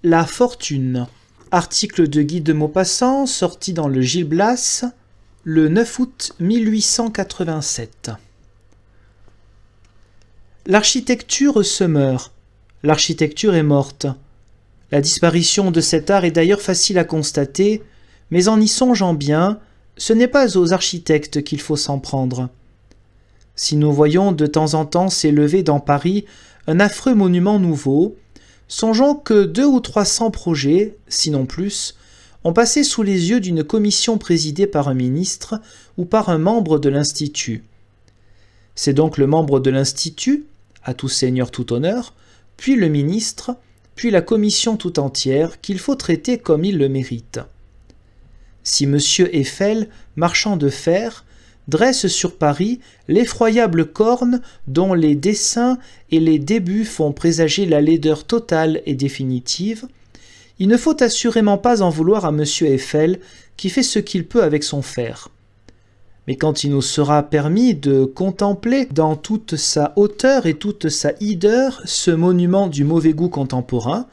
La fortune. Article de Guy de Maupassant sorti dans le Gil Blas le 9 août 1887. L'architecture se meurt. L'architecture est morte. La disparition de cet art est d'ailleurs facile à constater, mais en y songeant bien, ce n'est pas aux architectes qu'il faut s'en prendre. Si nous voyons de temps en temps s'élever dans Paris un affreux monument nouveau, songeons que 200 ou 300 projets, sinon plus, ont passé sous les yeux d'une commission présidée par un ministre ou par un membre de l'Institut. C'est donc le membre de l'Institut, à tout seigneur tout honneur, puis le ministre, puis la commission tout entière qu'il faut traiter comme il le mérite. Si M. Eiffel, marchand de fer, dresse sur Paris l'effroyable corne dont les dessins et les débuts font présager la laideur totale et définitive, il ne faut assurément pas en vouloir à M. Eiffel qui fait ce qu'il peut avec son fer. Mais quand il nous sera permis de contempler dans toute sa hauteur et toute sa hideur ce monument du mauvais goût contemporain,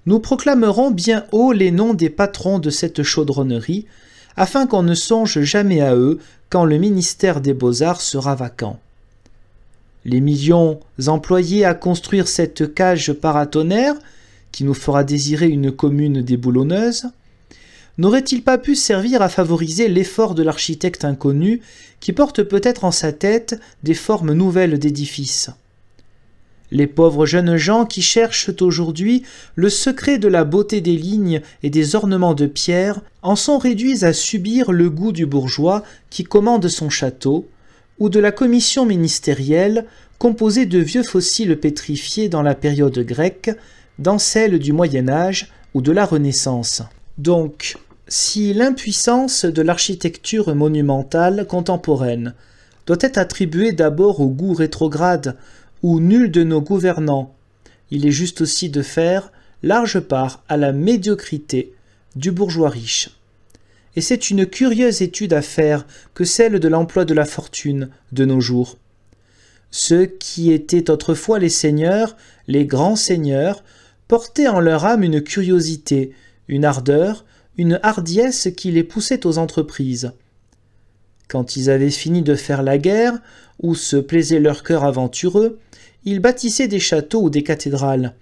nous proclamerons bien haut les noms des patrons de cette chaudronnerie, afin qu'on ne songe jamais à eux quand le ministère des Beaux-Arts sera vacant. Les millions employés à construire cette cage paratonnerre, qui nous fera désirer une commune déboulonneuse, n'aurait-il pas pu servir à favoriser l'effort de l'architecte inconnu qui porte peut-être en sa tête des formes nouvelles d'édifices? Les pauvres jeunes gens qui cherchent aujourd'hui le secret de la beauté des lignes et des ornements de pierre en sont réduits à subir le goût du bourgeois qui commande son château, ou de la commission ministérielle composée de vieux fossiles pétrifiés dans la période grecque, dans celle du Moyen-Âge ou de la Renaissance. Donc, si l'impuissance de l'architecture monumentale contemporaine doit être attribuée d'abord au goût rétrograde où nul de nos gouvernants, il est juste aussi de faire large part à la médiocrité du bourgeois riche. Et c'est une curieuse étude à faire que celle de l'emploi de la fortune de nos jours. Ceux qui étaient autrefois les seigneurs, les grands seigneurs, portaient en leur âme une curiosité, une ardeur, une hardiesse qui les poussait aux entreprises. Quand ils avaient fini de faire la guerre, où se plaisait leur cœur aventureux, ils bâtissaient des châteaux ou des cathédrales.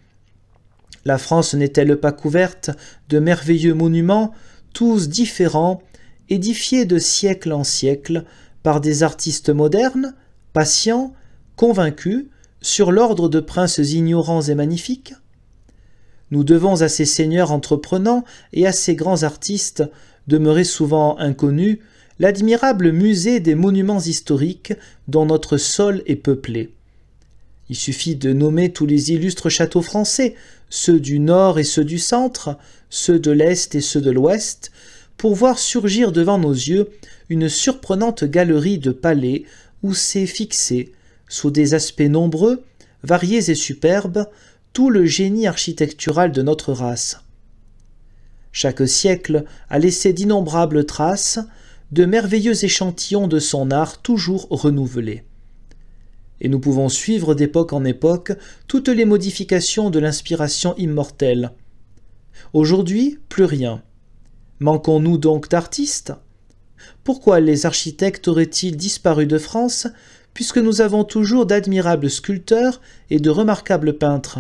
La France n'est-elle pas couverte de merveilleux monuments, tous différents, édifiés de siècle en siècle par des artistes modernes, patients, convaincus, sur l'ordre de princes ignorants et magnifiques? Nous devons à ces seigneurs entreprenants et à ces grands artistes, demeurés souvent inconnus, l'admirable musée des monuments historiques dont notre sol est peuplé. Il suffit de nommer tous les illustres châteaux français, ceux du nord et ceux du centre, ceux de l'est et ceux de l'ouest, pour voir surgir devant nos yeux une surprenante galerie de palais où s'est fixé, sous des aspects nombreux, variés et superbes, tout le génie architectural de notre race. Chaque siècle a laissé d'innombrables traces, de merveilleux échantillons de son art toujours renouvelés. Et nous pouvons suivre d'époque en époque toutes les modifications de l'inspiration immortelle. Aujourd'hui, plus rien. Manquons-nous donc d'artistes? Pourquoi les architectes auraient-ils disparu de France, puisque nous avons toujours d'admirables sculpteurs et de remarquables peintres?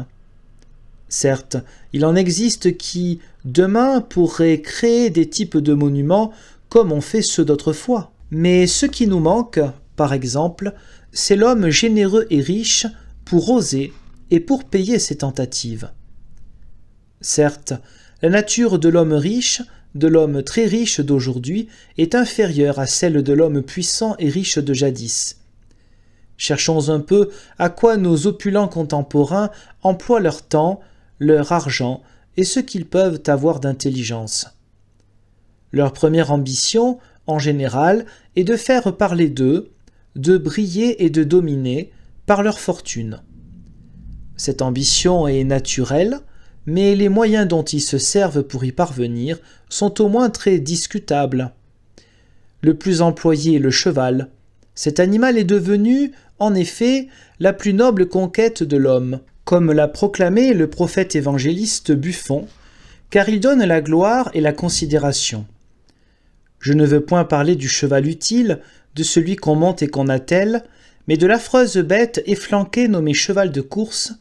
Certes, il en existe qui, demain, pourraient créer des types de monuments comme ont fait ceux d'autrefois. Mais ce qui nous manque, par exemple, c'est l'homme généreux et riche pour oser et pour payer ses tentatives. Certes, la nature de l'homme riche, de l'homme très riche d'aujourd'hui, est inférieure à celle de l'homme puissant et riche de jadis. Cherchons un peu à quoi nos opulents contemporains emploient leur temps, leur argent et ce qu'ils peuvent avoir d'intelligence. Leur première ambition, en général, est de faire parler d'eux, de briller et de dominer par leur fortune. Cette ambition est naturelle, mais les moyens dont ils se servent pour y parvenir sont au moins très discutables. Le plus employé est le cheval. Cet animal est devenu, en effet, la plus noble conquête de l'homme. Comme l'a proclamé le prophète évangéliste Buffon, car il donne la gloire et la considération. Je ne veux point parler du cheval utile, de celui qu'on monte et qu'on attelle, mais de l'affreuse bête efflanquée nommée cheval de course,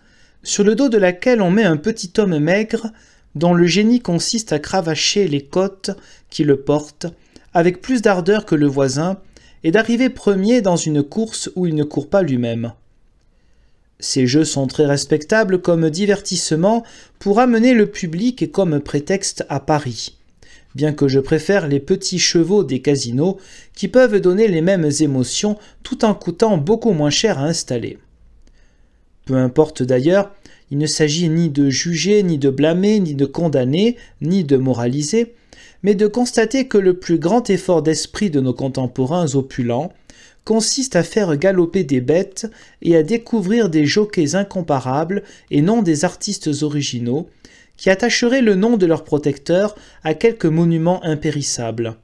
sur le dos de laquelle on met un petit homme maigre, dont le génie consiste à cravacher les côtes qui le portent, avec plus d'ardeur que le voisin, et d'arriver premier dans une course où il ne court pas lui-même. Ces jeux sont très respectables comme divertissement pour amener le public et comme prétexte à Paris, bien que je préfère les petits chevaux des casinos qui peuvent donner les mêmes émotions tout en coûtant beaucoup moins cher à installer. Peu importe d'ailleurs, il ne s'agit ni de juger, ni de blâmer, ni de condamner, ni de moraliser, mais de constater que le plus grand effort d'esprit de nos contemporains opulents consiste à faire galoper des bêtes et à découvrir des jockeys incomparables et non des artistes originaux, qui attacheraient le nom de leur protecteur à quelque monument impérissable.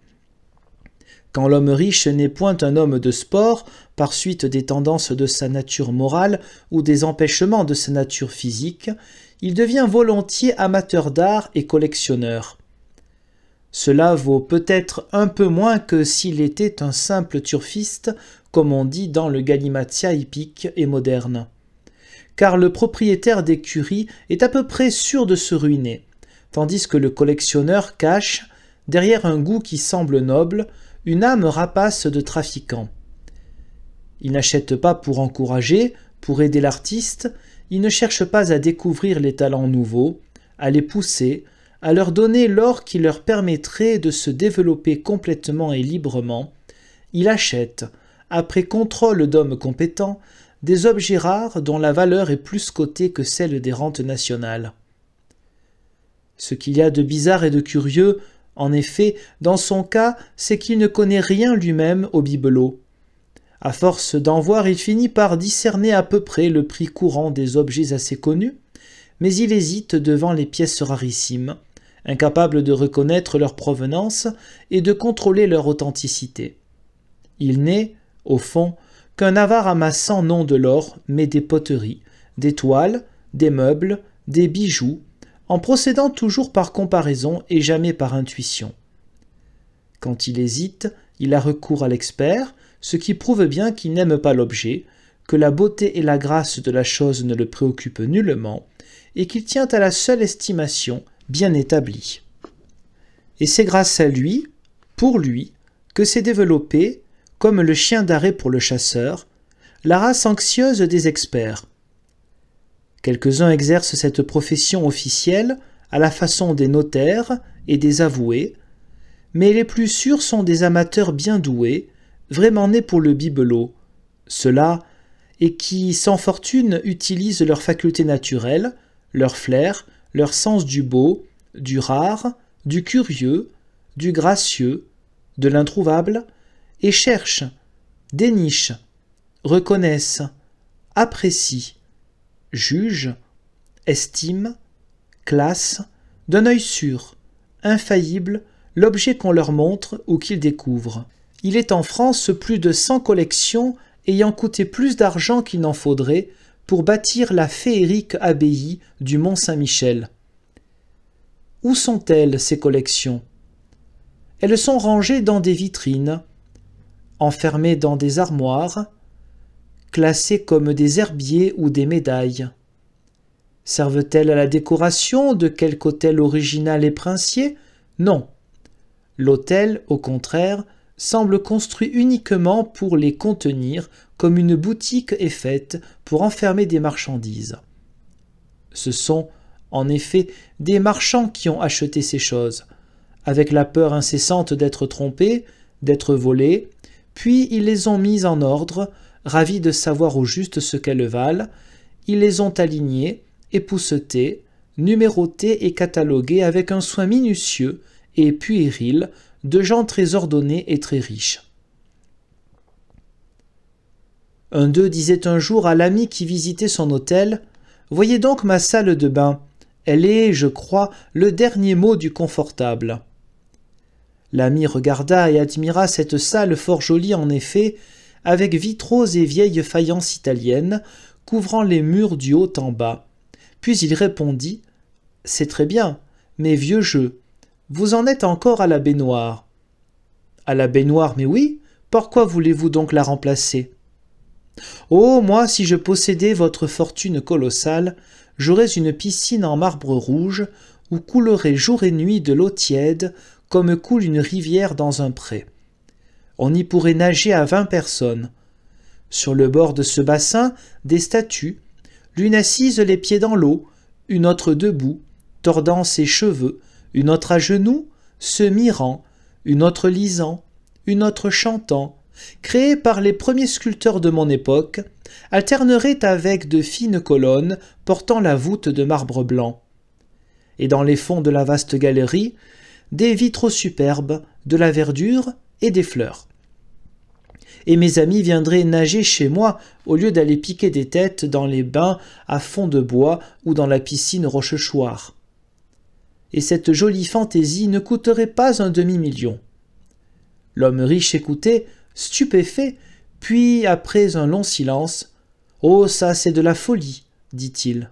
Quand l'homme riche n'est point un homme de sport, par suite des tendances de sa nature morale ou des empêchements de sa nature physique, il devient volontiers amateur d'art et collectionneur. Cela vaut peut-être un peu moins que s'il était un simple turfiste, comme on dit dans le galimatia hippique et moderne. Car le propriétaire d'écurie est à peu près sûr de se ruiner, tandis que le collectionneur cache, derrière un goût qui semble noble, une âme rapace de trafiquant. Il n'achète pas pour encourager, pour aider l'artiste, il ne cherche pas à découvrir les talents nouveaux, à les pousser, à leur donner l'or qui leur permettrait de se développer complètement et librement. Il achète, après contrôle d'hommes compétents, des objets rares dont la valeur est plus cotée que celle des rentes nationales. Ce qu'il y a de bizarre et de curieux, en effet, dans son cas, c'est qu'il ne connaît rien lui-même au bibelot. À force d'en voir, il finit par discerner à peu près le prix courant des objets assez connus, mais il hésite devant les pièces rarissimes, incapable de reconnaître leur provenance et de contrôler leur authenticité. Il n'est, au fond, qu'un avare amassant non de l'or, mais des poteries, des toiles, des meubles, des bijoux, en procédant toujours par comparaison et jamais par intuition. Quand il hésite, il a recours à l'expert, ce qui prouve bien qu'il n'aime pas l'objet, que la beauté et la grâce de la chose ne le préoccupent nullement, et qu'il tient à la seule estimation bien établie. Et c'est grâce à lui, pour lui, que s'est développée, comme le chien d'arrêt pour le chasseur, la race anxieuse des experts. Quelques-uns exercent cette profession officielle à la façon des notaires et des avoués, mais les plus sûrs sont des amateurs bien doués, vraiment nés pour le bibelot, ceux-là, et qui, sans fortune, utilisent leurs facultés naturelles, leur flair, leur sens du beau, du rare, du curieux, du gracieux, de l'introuvable, et cherchent, dénichent, reconnaissent, apprécient, jugent, estiment, classent, d'un œil sûr, infaillible, l'objet qu'on leur montre ou qu'ils découvrent. Il est en France plus de 100 collections ayant coûté plus d'argent qu'il n'en faudrait pour bâtir la féerique abbaye du Mont-Saint-Michel. Où sont-elles, ces collections? Elles sont rangées dans des vitrines, enfermées dans des armoires, classées comme des herbiers ou des médailles. Servent-elles à la décoration de quelque hôtel original et princier? Non. L'hôtel, au contraire, semble construit uniquement pour les contenir, comme une boutique est faite pour enfermer des marchandises. Ce sont, en effet, des marchands qui ont acheté ces choses, avec la peur incessante d'être trompés, d'être volés, puis ils les ont mises en ordre, ravis de savoir au juste ce qu'elles valent, ils les ont alignées, époussetées, numérotées et cataloguées avec un soin minutieux et puéril de gens très ordonnés et très riches. Un d'eux disait un jour à l'ami qui visitait son hôtel « Voyez donc ma salle de bain, elle est, je crois, le dernier mot du confortable. » L'ami regarda et admira cette salle fort jolie en effet, avec vitraux et vieilles faïences italiennes, couvrant les murs du haut en bas. Puis il répondit « C'est très bien, mes vieux jeux. Vous en êtes encore à la baignoire. À la baignoire, mais oui, pourquoi voulez-vous donc la remplacer? Oh, moi, si je possédais votre fortune colossale, j'aurais une piscine en marbre rouge où coulerait jour et nuit de l'eau tiède comme coule une rivière dans un pré. On y pourrait nager à 20 personnes. Sur le bord de ce bassin, des statues, l'une assise les pieds dans l'eau, une autre debout, tordant ses cheveux, une autre à genoux, se mirant, une autre lisant, une autre chantant, créée par les premiers sculpteurs de mon époque, alternerait avec de fines colonnes portant la voûte de marbre blanc. Et dans les fonds de la vaste galerie, des vitraux superbes, de la verdure et des fleurs. Et mes amis viendraient nager chez moi au lieu d'aller piquer des têtes dans les bains à fond de bois ou dans la piscine Rochechouart. Et cette jolie fantaisie ne coûterait pas un demi-million. L'homme riche écoutait, stupéfait, puis, après un long silence, « Oh, ça, c'est de la folie, dit-il.